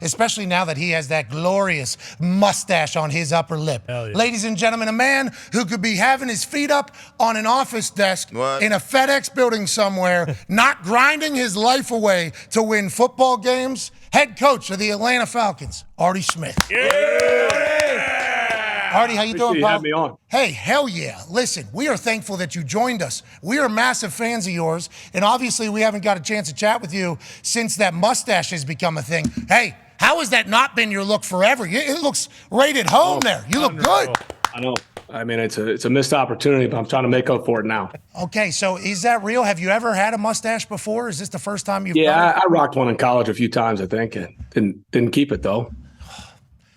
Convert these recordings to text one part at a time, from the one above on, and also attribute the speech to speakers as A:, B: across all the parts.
A: especially now that he has that glorious mustache on his upper lip.
B: Yeah.
A: Ladies and gentlemen, a man who could be having his feet up on an office desk in a FedEx building somewhere, not grinding his life away to win football games, head coach of the Atlanta Falcons, Artie Smith. Artie, how you doing,
C: Pop? Me on.
A: Hey, hell yeah. Listen, we are thankful that you joined us. We are massive fans of yours, and obviously we haven't got a chance to chat with you since that mustache has become a thing. Hey, how has that not been your look forever? It looks right at home there. You look good.
C: I know. I mean, it's a missed opportunity, but I'm trying to make up for it now.
A: Okay, so is that real? Have you ever had a mustache before? Is this the first time you've
C: done it? I rocked one in college a few times, I think, and didn't keep it, though.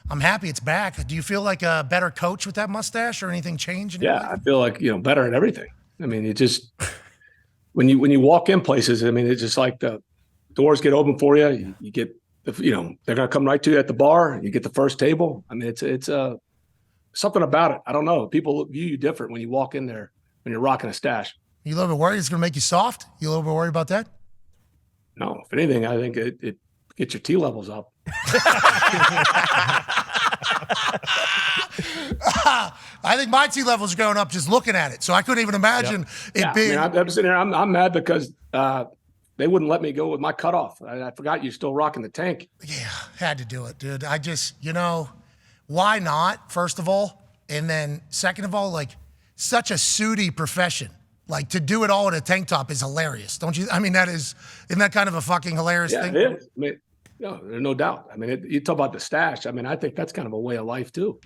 A: I'm happy it's back. Do you feel like a better coach with that mustache or anything changed?
C: Yeah, I feel like, better at everything. I mean, it just when you walk in places, I mean, it's just like the doors get open for you. You get, they're going to come right to you at the bar. You get the first table. I mean, it's something about it. I don't know. People view you different when you walk in there when you're rocking a stash.
A: You a little bit worried it's going to make you soft? You a little bit worried about that?
C: No, if anything, I think it gets your T levels up.
A: I think my T levels are going up just looking at it. So I couldn't even imagine it being.
C: I mean, I'm sitting here. I'm mad because they wouldn't let me go with my cutoff. I forgot you're still rocking the tank.
A: Yeah, had to do it, dude. I just, why not? First of all, and then second of all, like such a sooty profession. Like to do it all in a tank top is hilarious, don't you? I mean, isn't that kind of a fucking hilarious thing?
C: It is. I mean, no, there's no doubt. I mean, you talk about the stash. I mean, I think that's kind of a way of life too.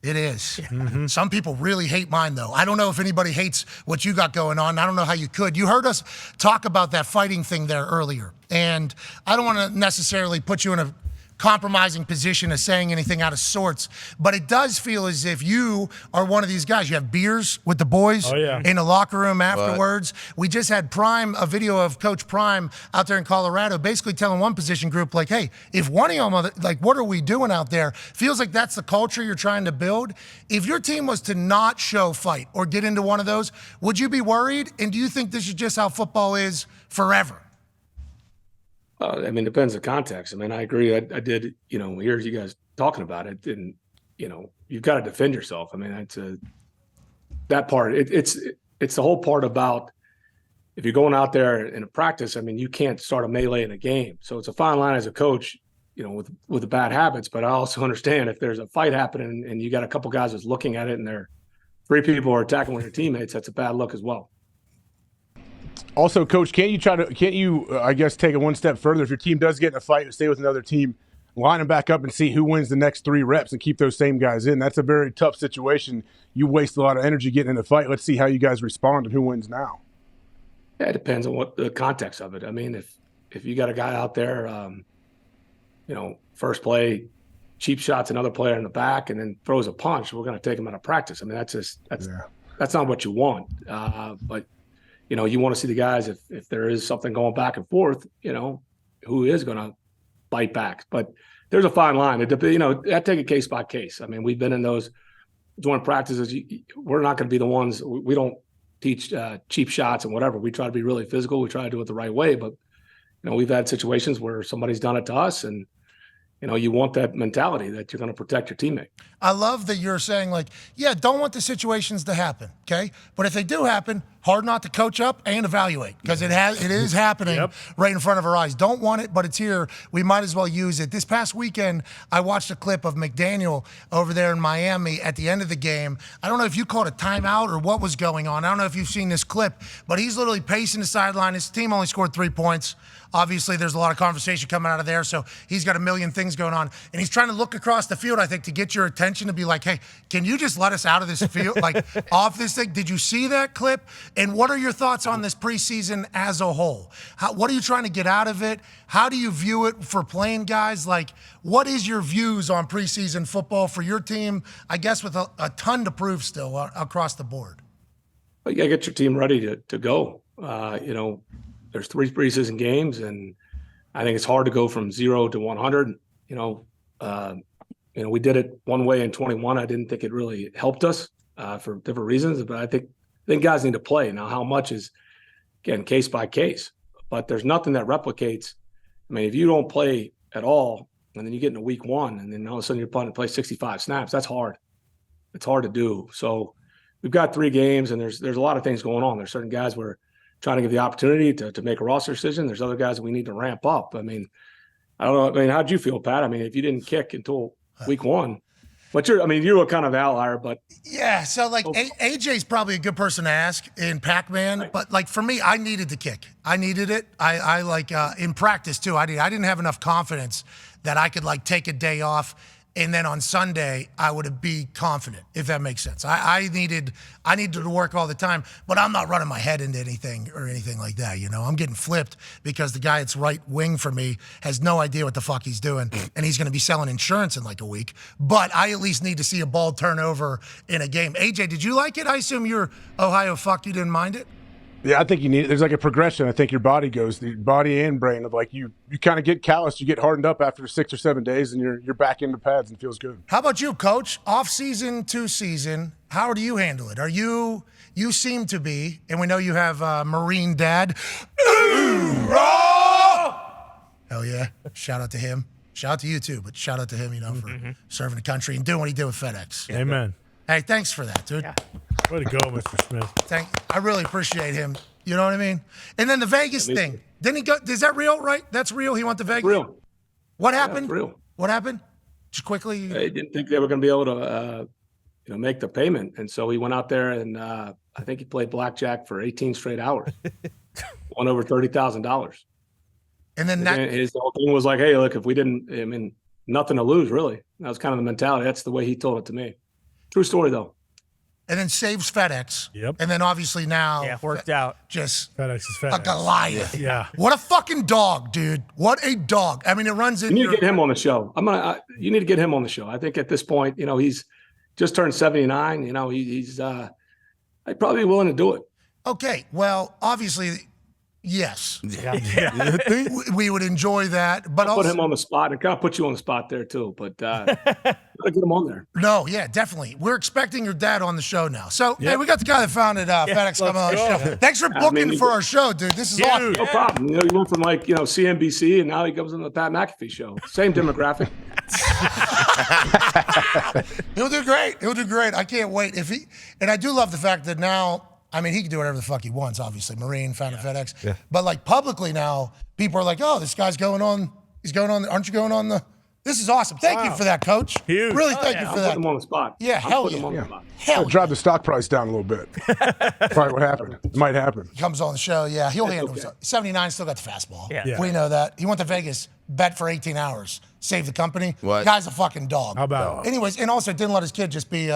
A: It is. Mm-hmm. Some people really hate mine, though. I don't know if anybody hates what you got going on. I don't know how you could. You heard us talk about that fighting thing there earlier, and I don't want to necessarily put you in a compromising position of saying anything out of sorts, but it does feel as if you are one of these guys. You have beers with the boys in the locker room afterwards. We just had a video of Coach Prime out there in Colorado basically telling one position group, like, hey, if one of y'all, like, what are we doing out there? Feels like that's the culture you're trying to build. If your team was to not show fight or get into one of those, would you be worried? And do you think this is just how football is forever?
C: I mean, it depends on context. I mean, I agree. I did, hear you guys talking about it, and you've got to defend yourself. I mean, that part. It's the whole part about if you're going out there in a practice. I mean, you can't start a melee in a game. So it's a fine line as a coach, with the bad habits. But I also understand if there's a fight happening and you got a couple guys that's looking at it, and there 3 people are attacking one of your teammates, that's a bad look as well.
B: Also, Coach, can't you, I guess, take it one step further? If your team does get in a fight and stay with another team, line them back up and see who wins the next 3 reps and keep those same guys in. That's a very tough situation. You waste a lot of energy getting in a fight. Let's see how you guys respond and who wins now.
C: Yeah, it depends on what the context of it. I mean, if you got a guy out there, first play, cheap shots another player in the back and then throws a punch, we're going to take him out of practice. I mean, that's not what you want. But you want to see the guys if there is something going back and forth, who is going to bite back. But there's a fine line. I take it case by case. I mean, we've been in those joint practices. We're not going to be the ones. We don't teach cheap shots and whatever. We try to be really physical. We try to do it the right way. But we've had situations where somebody's done it to us, and you want that mentality that you're going to protect your teammate.
A: I love that you're saying, like, don't want the situations to happen, okay? But if they do happen, hard not to coach up and evaluate, because it is happening right in front of our eyes. Don't want it, but it's here. We might as well use it. This past weekend, I watched a clip of McDaniel over there in Miami at the end of the game. I don't know if you called a timeout or what was going on. I don't know if you've seen this clip, but he's literally pacing the sideline. His team only scored 3 points. Obviously, there's a lot of conversation coming out of there, so he's got a million things going on. And he's trying to look across the field, I think, to get your attention, to be like, hey, can you just let us out of this field, like off this thing? Did you see that clip? And what are your thoughts on this preseason as a whole? What are you trying to get out of it? How do you view it for playing guys? Like, what is your views on preseason football for your team, I guess, with a ton to prove still across the board?
C: Well, you got to get your team ready to go. There's 3 preseason games, and I think it's hard to go from 0 to 100. We did it one way in 21. I didn't think it really helped us for different reasons, but I think guys need to play. Now, how much is, again, case by case, but there's nothing that replicates. I mean, if you don't play at all, and then you get into week 1, and then all of a sudden you're planning to play 65 snaps. That's hard. It's hard to do. So we've got 3 games, and there's a lot of things going on. There's certain guys we're trying to give the opportunity to make a roster decision. There's other guys that we need to ramp up. I mean, I don't know. I mean, how'd you feel, Pat? I mean, if you didn't kick until week 1, but you're a kind of outlier, but
A: yeah. So like AJ's probably a good person to ask in Pac-Man,
C: right.
A: But like for me, I needed the kick. I needed it. I like in practice too. I didn't have enough confidence that I could like take a day off, and then on Sunday I would be confident, if that makes sense. I needed to work all the time, but I'm not running my head into anything or anything like that. You know, I'm getting flipped because the guy that's right wing for me has no idea what the fuck he's doing, and he's going to be selling insurance in like a week. But I at least need to see a ball turnover in a game. AJ, did you like it? I assume you're Ohio fuck. You didn't mind it?
B: Yeah, I think you need it. There's like a progression. I think your body goes, the body and brain of like you kind of get calloused, you get hardened up after 6 or 7 days, and you're back into pads and feels good.
A: How about you, Coach? Off season to season, how do you handle it? You seem to be, and we know you have a Marine dad. Hell yeah! Shout out to him. Shout out to you too, but shout out to him, for serving the country and doing what he did with FedEx.
D: Amen.
A: Hey, thanks for that, dude.
D: Yeah. Way to go, Mr. Smith.
A: I really appreciate him. You know what I mean? And then the Vegas thing. Didn't he go? Is that real, right? That's real? He went to Vegas?
C: Real.
A: What happened?
C: Yeah, real.
A: What happened? Just quickly.
C: They didn't think they were going to be able to, make the payment. And so he went out there and I think he played blackjack for 18 straight hours. Won over $30,000.
A: And then
C: his whole thing was like, hey, look, if we didn't, nothing to lose, really. That was kind of the mentality. That's the way he told it to me. True story, though.
A: And then saves FedEx.
D: Yep.
A: And then obviously now.
E: Yeah, worked out.
A: Just
D: FedEx is FedEx.
A: a Goliath.
D: Yeah.
A: What a fucking dog, dude. What a dog. I mean, it runs in.
C: You need to get him on the show. You need to get him on the show. I think at this point, he's just turned 79. He's I'd probably be willing to do it.
A: Okay. Well, obviously, yes.
D: Yeah.
A: We would enjoy that. But
C: Put him on the spot. And kind of put you on the spot there, too. But gotta get him on there.
A: No, yeah, definitely. We're expecting your dad on the show now. So, hey, we got the guy that founded FedEx coming on the show. Thanks for booking for our show, dude. This is awesome.
C: No problem. He went from CNBC, and now he comes on the Pat McAfee Show. Same demographic.
A: He'll do great. He'll do great. I can't wait. And I do love the fact that now, I mean, he can do whatever the fuck he wants, obviously. Marine, founded FedEx. Yeah. But like publicly now, people are like, oh, this guy's going on. He's going on. Aren't you going on the? This is awesome. Thank you for that, Coach.
D: Huge.
A: Really, thank you for that.
C: Put him on the spot.
A: Yeah, hell yeah.
B: Hell yeah. Drive the stock price down a little bit. Probably what happened. It might happen.
A: He comes on the show. Yeah, he'll handle himself. 79 still got the fastball.
E: Yeah.
A: We know that. He went to Vegas, bet for 18 hours, saved the company.
F: What?
A: Guy's a fucking dog.
D: How about it?
A: Anyways, and also didn't let his kid just be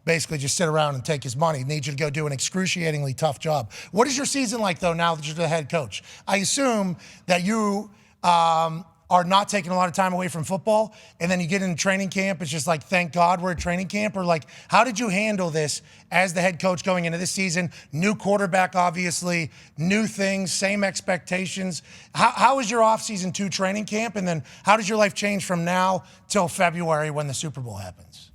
A: basically just sit around and take his money. Needs you to go do an excruciatingly tough job. What is your season like, though, now that you're the head coach? I assume that you are not taking a lot of time away from football, and then you get into training camp, it's just like, thank God we're at training camp? Or like, how did you handle this as the head coach going into this season? New quarterback, obviously, new things, same expectations. How is your offseason to training camp? And then how does your life change from now till February when the Super Bowl happens?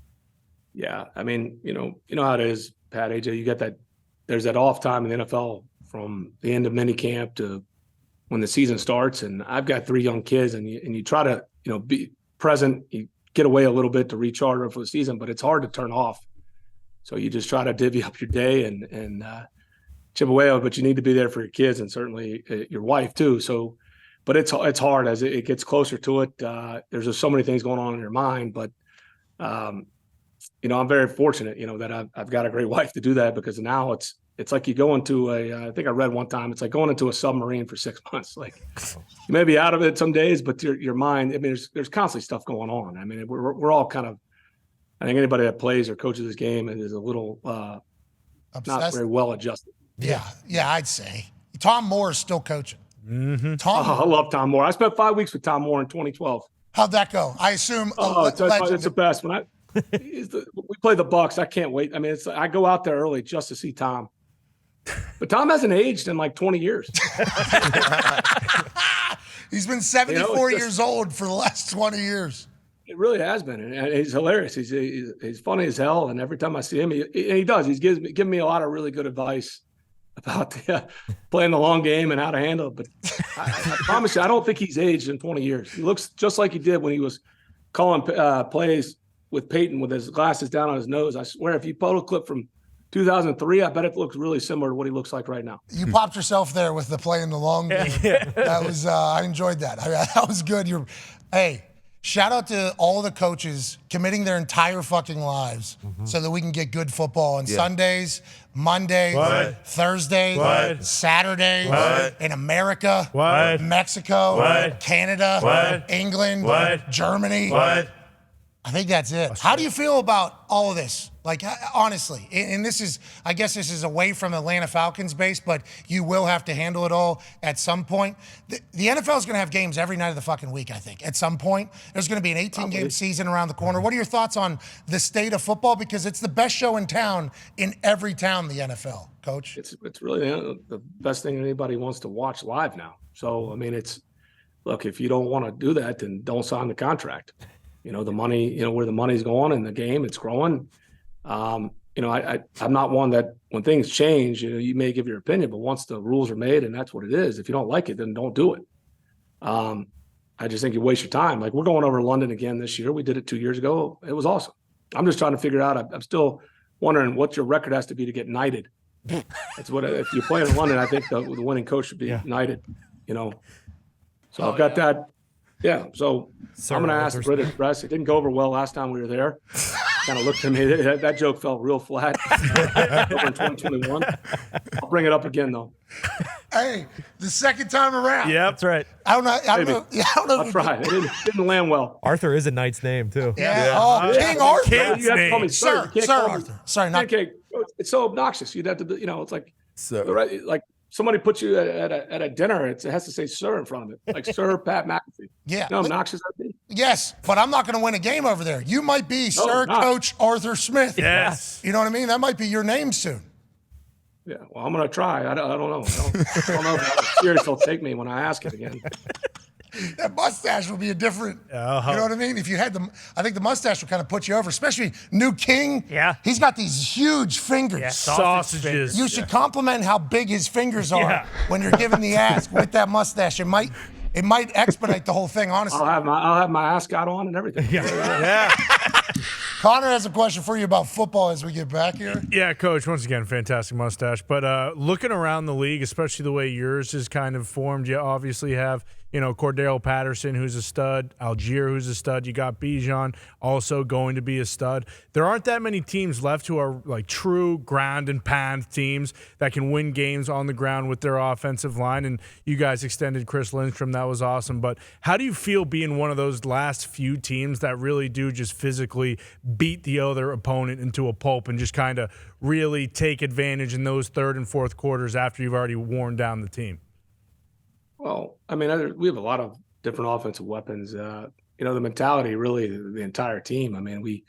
C: Yeah, I mean, you know how it is, Pat, AJ, you got that, there's that off time in the NFL from the end of minicamp to when the season starts. And I've got 3 young kids, and you try to, be present, you get away a little bit to recharge for the season, but it's hard to turn off. So you just try to divvy up your day and chip away, but you need to be there for your kids and certainly your wife too. So, but it's hard as it gets closer to it. There's just so many things going on in your mind, but I'm very fortunate, that I've got a great wife to do that, because now it's like you go into I think I read one time, it's like going into a submarine for 6 months. Like you may be out of it some days, but your mind, I mean, there's constantly stuff going on. I mean, we're all kind of, I think anybody that plays or coaches this game is a little not very well adjusted.
A: Yeah, I'd say. Tom Moore is still coaching.
D: Mm-hmm.
C: I love Tom Moore. I spent 5 weeks with Tom Moore in 2012.
A: How'd that go? I assume
C: it's the best. When we play the Bucks, I can't wait. I mean, I go out there early just to see Tom. But Tom hasn't aged in like 20 years.
A: He's been 74 years old for the last 20 years.
C: It really has been, and he's hilarious. He's funny as hell, and every time I see him, he does. He's giving me a lot of really good advice. playing the long game and how to handle it. But I promise you, I don't think he's aged in 20 years. He looks just like he did when he was calling plays with Peyton with his glasses down on his nose. I swear, if you photo clip from 2003, I bet it looks really similar to what he looks like right now.
A: You popped yourself there with the play in the long game. That was I enjoyed that. That was good. Hey, shout out to all the coaches committing their entire fucking lives so that we can get good football on Sundays, Mondays, Thursdays, Saturdays, in America, Mexico, Canada, England, Germany. I think that's it. How do you feel about all of this? Like, honestly, and I guess this is away from Atlanta Falcons base, but you will have to handle it all at some point. The NFL is going to have games every night of the fucking week, I think. At some point, there's going to be an 18-game season around the corner. What are your thoughts on the state of football? Because it's the best show in town, in every town, the NFL, Coach.
C: It's really the best thing anybody wants to watch live now. So, I mean, look, if you don't want to do that, then don't sign the contract. The money, where the money's going in the game, it's growing. I'm not one that when things change, you may give your opinion, but once the rules are made and that's what it is, if you don't like it, then don't do it. I just think you waste your time. Like, we're going over to London again this year. We did it 2 years ago. It was awesome. I'm just trying to figure out, I'm still wondering what your record has to be to get knighted. That's what, if you play in London, I think the winning coach should be knighted, So I've got that. Yeah, so I'm going to ask the British press. It didn't go over well last time we were there. Kind of looked at me. That joke fell real flat. Over in 2021. I'll bring it up again, though.
A: Hey, the second time around.
D: Yeah, that's right.
A: I don't know.
C: I'll try. It didn't land well.
E: Arthur is a knight's name, too.
A: Yeah. Oh, King Arthur.
C: You have to call me sir.
A: Sir Arthur. Sorry, not.
C: Okay, it's so obnoxious. You'd have to, it's like, like somebody puts you at a dinner. It has to say sir in front of it, like Sir Pat McAfee.
A: Yeah.
C: You know how obnoxious that'd be?
A: Yes, but I'm not going to win a game over there. You might be Sir Coach Arthur Smith.
D: Yes.
A: You know what I mean? That might be your name soon.
C: Yeah, well, I'm going to try. I don't know. I don't know if how serious they'll take me when I ask it again.
A: That mustache would be a different, you know what I mean? If you had I think the mustache would kind of put you over, especially new king.
D: Yeah.
A: He's got these huge fingers.
D: Yeah, sausages.
A: You should compliment how big his fingers are when you're giving the ask with that mustache. It might expedite the whole thing, honestly.
C: I'll have my ascot on and everything.
D: Yeah.
A: Connor has a question for you about football as we get back here.
D: Yeah, Coach, once again, fantastic mustache. But looking around the league, especially the way yours is kind of formed, you obviously have, Cordero Patterson, who's a stud, Algier, who's a stud. You got Bijan, also going to be a stud. There aren't that many teams left who are like true ground and pound teams that can win games on the ground with their offensive line. And you guys extended Chris Lindstrom. That was awesome. But how do you feel being one of those last few teams that really do just physically beat the other opponent into a pulp and just kind of really take advantage in those third and fourth quarters after you've already worn down the team?
C: Well, I mean, we have a lot of different offensive weapons. The mentality, really, the entire team. I mean,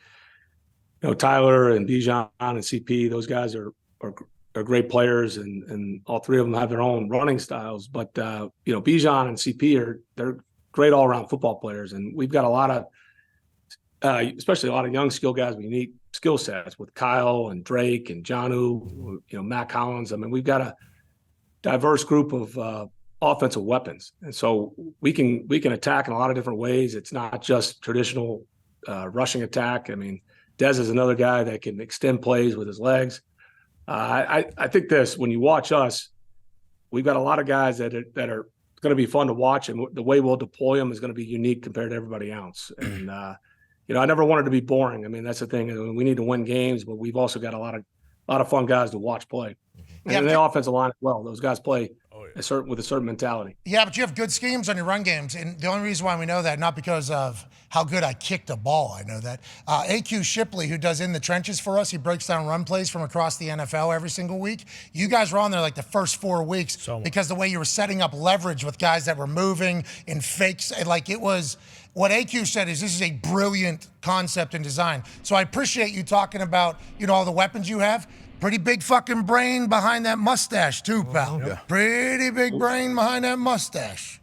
C: Tyler and Bijan and CP, those guys are great players, and all three of them have their own running styles. But Bijan and CP they're great all around football players, and we've got a lot of, especially a lot of young skill guys with unique skill sets with Kyle and Drake and Jonnu, Matt Collins. I mean, we've got a diverse group of offensive weapons, and so we can attack in a lot of different ways. It's not just traditional rushing attack. I mean, Dez is another guy that can extend plays with his legs. I think when you watch us, we've got a lot of guys that are going to be fun to watch, and the way we'll deploy them is going to be unique compared to everybody else. And I never wanted to be boring. I mean, that's the thing. We need to win games, but we've also got a lot of fun guys to watch play. And the offensive line as well. Those guys play with a certain mentality.
A: Yeah, but you have good schemes on your run games. And the only reason why we know that, not because of how good I kicked a ball, I know that. AQ Shipley, who does In the Trenches for us, he breaks down run plays from across the NFL every single week. You guys were on there like the first 4 weeks because the way you were setting up leverage with guys that were moving in fakes. Like, it was, what AQ said is this is a brilliant concept and design. So I appreciate you talking about, all the weapons you have. Pretty big fucking brain behind that mustache too, pal. Yeah. Pretty big brain behind that mustache.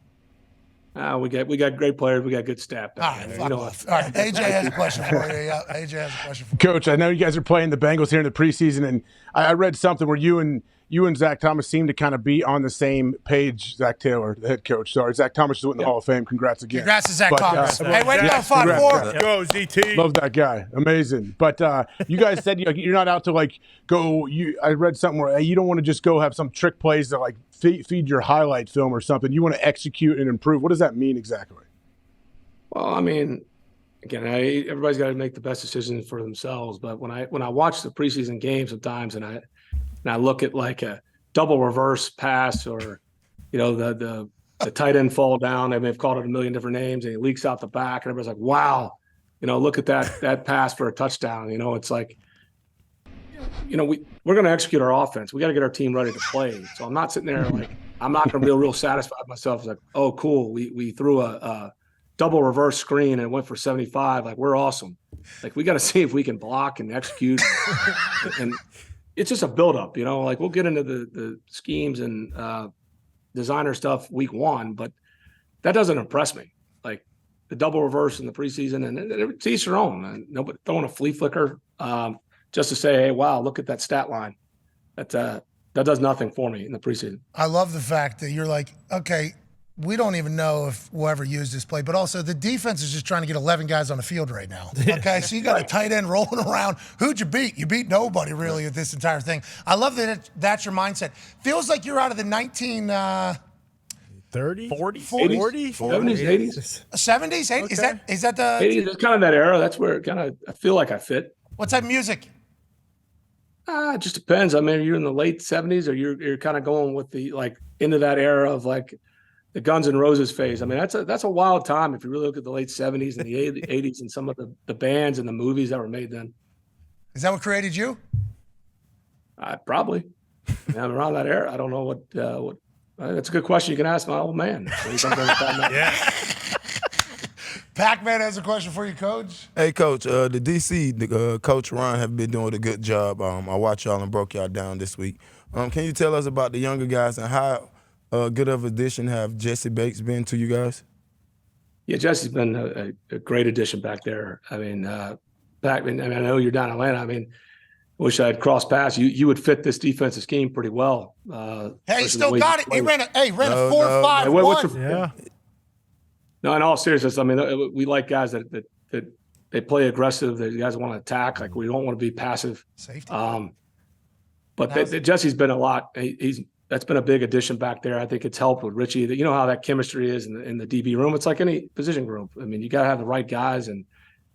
C: We got great players. We got good staff.
A: All right, fuck off. All right, AJ has a question for you. Yeah, AJ has a question for you.
B: Coach, I know you guys are playing the Bengals here in the preseason, and I read something where you and you and Zach Thomas seem to kind of be on the same page. Zach Taylor, the head coach. Sorry, Zach Thomas is in the Hall of Fame. Congrats again.
A: Congrats to Zach Thomas. Hey, way to go,
B: yes,
A: 5-4.
D: Go, ZT.
B: Love that guy. Amazing. But you guys said you're not out to like go. I read something where you don't want to just go have some trick plays to like feed your highlight film or something. You want to execute and improve. What does that mean exactly?
C: Well, I mean, again, everybody's got to make the best decisions for themselves. But when I watch the preseason games sometimes, and I look at like a double reverse pass, or the tight end fall down. They may have called it a million different names, and he leaks out the back, and everybody's like, "Wow, look at that pass for a touchdown." It's like, we're going to execute our offense. We got to get our team ready to play. So I'm not sitting there like I'm not going to be real satisfied with myself. It's like, oh, cool, we threw a double reverse screen and it went for 75. Like, we're awesome. Like, we got to see if we can block and execute. And it's just a buildup, like we'll get into the schemes and designer stuff week 1, but that doesn't impress me. Like the double reverse in the preseason, and it's each their own. Nobody throwing a flea flicker just to say, hey, wow, look at that stat line. That does nothing for me in the preseason.
A: I love the fact that you're like, okay, we don't even know if we'll ever use this play, but also the defense is just trying to get 11 guys on the field right now. Okay, so you got a tight end rolling around. Who'd you beat? You beat nobody really with this entire thing. I love that that's your mindset. Feels like you're out of the
D: 30, 40,
C: 70s, 80s.
A: 70s?
D: Okay.
A: Is that the
C: 80s? It's kind of that era. That's where I feel like I fit.
A: what type of music?
C: It just depends. I mean, you're in the late 70s, or you're kind of going with the like into that era of like the Guns N' Roses phase. I mean, that's a wild time if you really look at the late 70s and the 80s and some of the bands and the movies that were made then.
A: Is that what created you?
C: Probably. I'm around that era. I don't know what. That's a good question. You can ask my old man.
D: Yeah.
A: Pac-Man has a question for you, Coach.
E: Hey, Coach. The DC, Coach Ron have been doing a good job. I watched y'all and broke y'all down this week. Can you tell us about the younger guys and how good of addition have Jesse Bates been to you guys?
C: Yeah, Jesse's been a great addition back there. I mean, I know you're down in Atlanta. I mean, wish I had crossed paths. You would fit this defensive scheme pretty well.
A: Hey, he still got it. He ran a 4-5-1.
D: Yeah.
C: No, in all seriousness, I mean, we like guys that they play aggressive. They guys want to attack. Like, we don't want to be passive.
A: Safety.
C: But Jesse's been a lot. That's been a big addition back there. I think it's helped with Richie. You know how that chemistry is in the DB room. It's like any position group. I mean, you got to have the right guys, and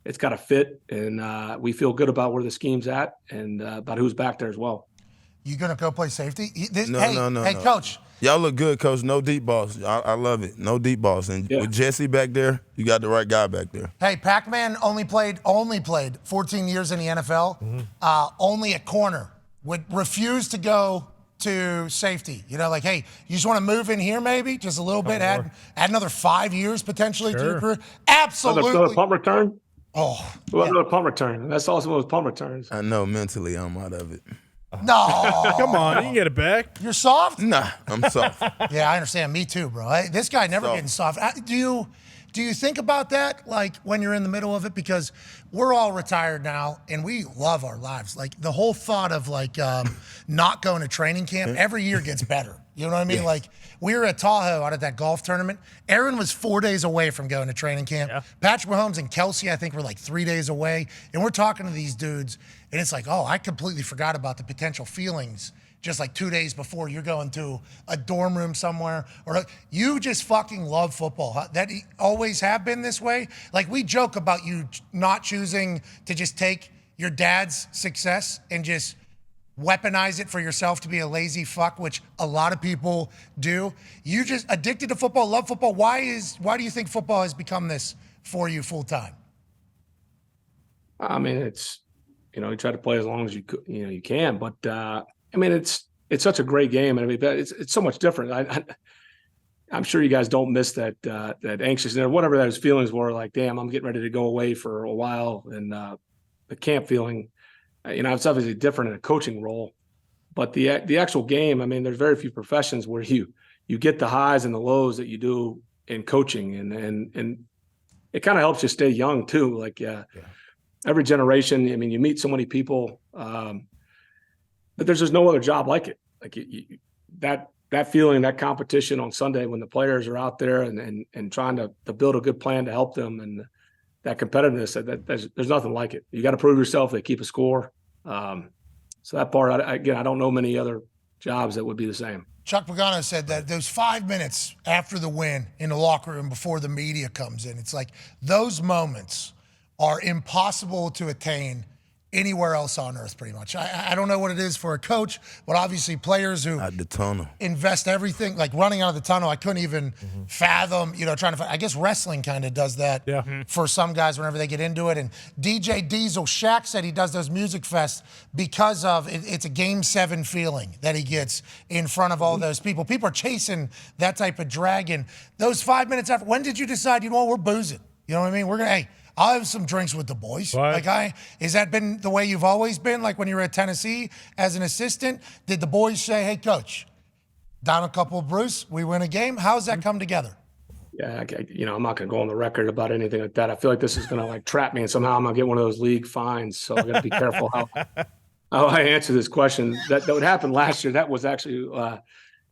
C: it's got to fit. And we feel good about where the scheme's at and about who's back there as well.
A: You gonna go play safety?
E: No.
A: Hey, Coach.
E: Y'all look good, Coach. No deep balls. I love it. No deep balls. And with Jesse back there, you got the right guy back there.
A: Hey, Pac-Man only played 14 years in the NFL. Only at corner. Would refuse to go to safety. Like, hey, you just want to move in here maybe? Just a little bit. Add another 5 years potentially to your career? Absolutely.
C: Another punt return?
A: Oh.
C: Another punt return. That's also one of those punt returns.
E: I know mentally I'm out of it.
A: No.
D: Come on, you can get it back.
A: You're soft?
E: Nah, I'm soft.
A: Yeah, I understand. Me too, bro. This guy never getting soft. Do you think about that, like, when you're in the middle of it? Because we're all retired now, and we love our lives. Like, the whole thought of, like, not going to training camp every year gets better. You know what I mean? Like, we were at Tahoe out at that golf tournament. Aaron was 4 days away from going to training camp. Yeah. Patrick Mahomes and Kelsey, I think, were like 3 days away. And we're talking to these dudes, and it's like, oh, I completely forgot about the potential feelings just like 2 days before you're going to a dorm room somewhere. Or you just fucking love football. Huh? That always have been this way? Like, we joke about you not choosing to just take your dad's success and just weaponize it for yourself to be a lazy fuck, which a lot of people do. You just addicted to football, love football. Why do you think football has become this for you full time? I
C: mean, it's, you try to play as long as you can, but I mean, it's such a great game. I mean, it's so much different. I'm sure you guys don't miss that anxiousness or whatever those feelings were. Like, damn, I'm getting ready to go away for a while, and the camp feeling. It's obviously different in a coaching role, but the actual game. I mean, there's very few professions where you get the highs and the lows that you do in coaching, and it kind of helps you stay young too. Like, every generation. I mean, you meet so many people. But there's just no other job like it. like that feeling, that competition on Sunday when the players are out there and trying to build a good plan to help them, and that competitiveness, there's nothing like it. You got to prove yourself. They keep a score. So that part, I don't know many other jobs that would be the same.
A: Chuck Pagano said that those 5 minutes after the win in the locker room before the media comes in, it's like those moments are impossible to attain anywhere else on earth, pretty much. I don't know what it is for a coach, but obviously players who
E: at the tunnel
A: invest everything, like running out of the tunnel, I couldn't even fathom, trying to find. I guess wrestling kind of does that for some guys whenever they get into it. And DJ Diesel, Shaq said he does those music fests because of it's a Game 7 feeling that he gets in front of all those people. People are chasing that type of dragon. Those 5 minutes after, when did you decide, we're boozing? You know what I mean? We're going to, I'll have some drinks with the boys.
D: What?
A: Has that been the way you've always been? Like when you were at Tennessee as an assistant, did the boys say, hey, coach, down a couple of brews, we win a game? How's that come together?
C: Yeah, I'm not going to go on the record about anything like that. I feel like this is going to trap me, and somehow I'm going to get one of those league fines. So I'm going to be careful how I answer this question. That would happen last year. That was actually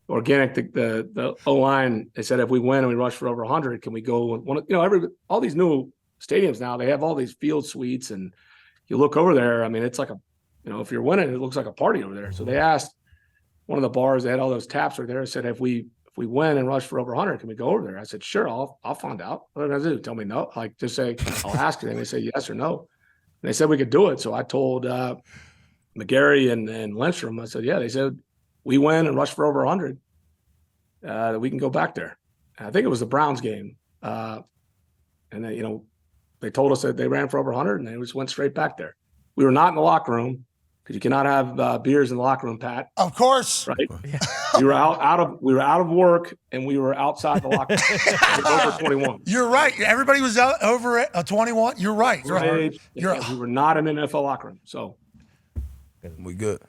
C: organic. The O-line, they said if we win and we rush for over 100, can we go? All these new stadiums now, they have all these field suites, and you look over there. I mean, it's like if you're winning, it looks like a party over there. So they asked one of the bars, they had all those taps right there, said if we win and rush for over 100, can we go over there? I said, sure, I'll find out. What did I do? Tell me no? Just say, I'll ask you. And they say yes or no. And they said we could do it. So I told McGarry and Lindstrom, I said, yeah. They said, we win and rush for over 100, that we can go back there. And I think it was the Browns game. And then, they told us that they ran for over 100, and they just went straight back there. We were not in the locker room because you cannot have beers in the locker room, Pat.
A: Of course,
C: right? Yeah. We were out of work, and we were outside the locker room. Over 21.
A: You're right. Everybody was out over at 21. You're right.
C: We were not in an NFL locker room, so
E: we good.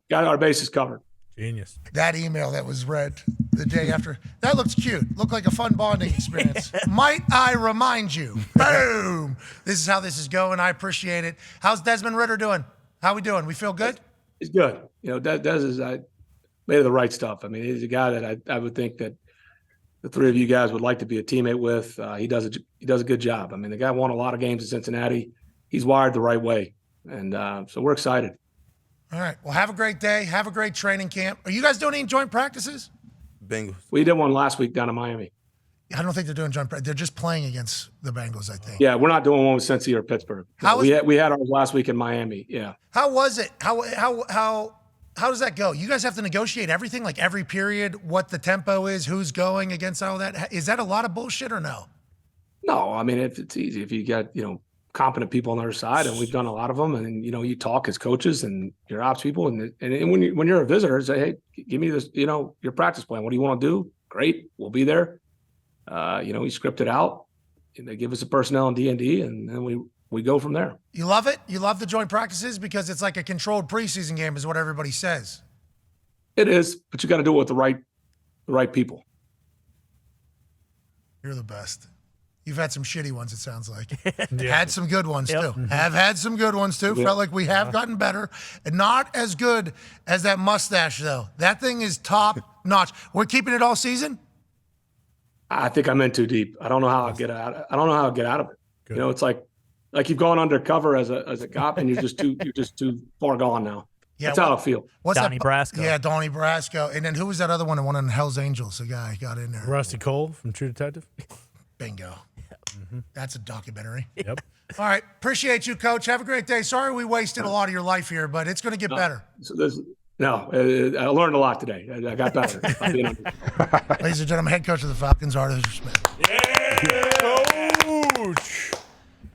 C: Got our bases covered.
D: Genius.
A: That email that was read the day after, that looks cute. Looked like a fun bonding experience. Might I remind you? Boom. This is how this is going. I appreciate it. How's Desmond Ridder doing? How we doing? We feel good?
C: He's good. Des is made of the right stuff. I mean, he's a guy that I would think that the three of you guys would like to be a teammate with. He does a good job. I mean, the guy won a lot of games in Cincinnati. He's wired the right way. And so we're excited.
A: All right. Well, have a great day. Have a great training camp. Are you guys doing any joint practices?
E: Bengals.
C: We did one last week down in Miami.
A: I don't think they're doing joint practice. They're just playing against the Bengals, I think.
C: Yeah, we're not doing one with Cincy or Pittsburgh. We had ours last week in Miami. Yeah.
A: How was it? How does that go? You guys have to negotiate everything, like every period, what the tempo is, who's going against all that. Is that a lot of bullshit or no?
C: No, I mean, it's easy if you got competent people on the other side, and we've done a lot of them. And you talk as coaches and your ops people, and when you're a visitor, say, hey, give me this, your practice plan. What do you want to do? Great, we'll be there. We script it out, and they give us the personnel and D&D, and then we go from there.
A: You love it? You love the joint practices because it's like a controlled preseason game, is what everybody says.
C: It is, but you got to do it with the right people.
A: You're the best. You've had some shitty ones, it sounds like. Had some good ones, too. Have had some good ones, too. Felt like we have gotten better. And not as good as that mustache, though. That thing is top notch. We're keeping it all season?
C: I think I'm in too deep. I don't know how I'll get out of it. Good. It's like you've gone undercover as a cop, and you're just too far gone now. Yeah, that's how I feel.
A: What's
F: Donnie Brasco.
A: Yeah, Donnie Brasco. And then who was that other one? The one in Hell's Angels, the guy got in there.
D: Rusty Cole from True Detective.
A: Bingo. That's a documentary.
D: Yep.
A: All right. Appreciate you, Coach. Have a great day. Sorry we wasted a lot of your life here, but it's going to get better.
C: I learned a lot today. I got better.
A: Ladies and gentlemen, head coach of the Falcons, Artie Smith.
D: Yeah, Coach.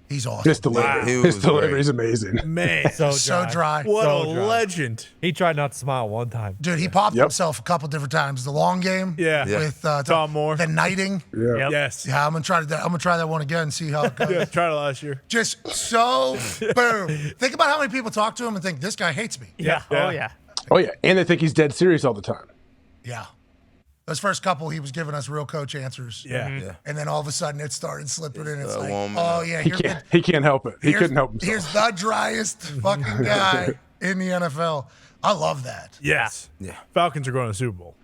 A: He's awesome.
B: His delivery is amazing.
D: Man,
A: so dry.
D: What a legend.
F: He tried not to smile one time.
A: Dude, he popped himself a couple different times. The long game with
D: Tom Moore.
A: The knighting.
B: Yeah.
D: Yep. Yes.
A: Yeah, I'm gonna try that one again and see how it goes.
D: Yeah, tried it last year.
A: Just so boom. Think about how many people talk to him and think this guy hates me.
F: Yeah. Oh yeah.
B: Oh yeah, and they think he's dead serious all the time.
A: Yeah. Those first couple, he was giving us real coach answers.
D: Yeah.
A: And then all of a sudden it started slipping in. It's like,
E: woman.
A: oh, yeah.
B: He can't help it. He couldn't help himself.
A: Here's the driest fucking guy in the NFL. I love that.
D: Yes.
E: Yeah.
D: Falcons are going to the Super Bowl.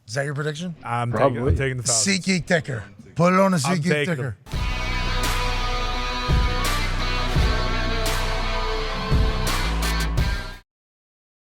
A: Is that your prediction?
D: I'm
B: Probably.
D: taking the Falcons.
A: SeatGeek ticker. Put it on a
D: I'm
A: SeatGeek
D: taking
A: ticker.
D: them.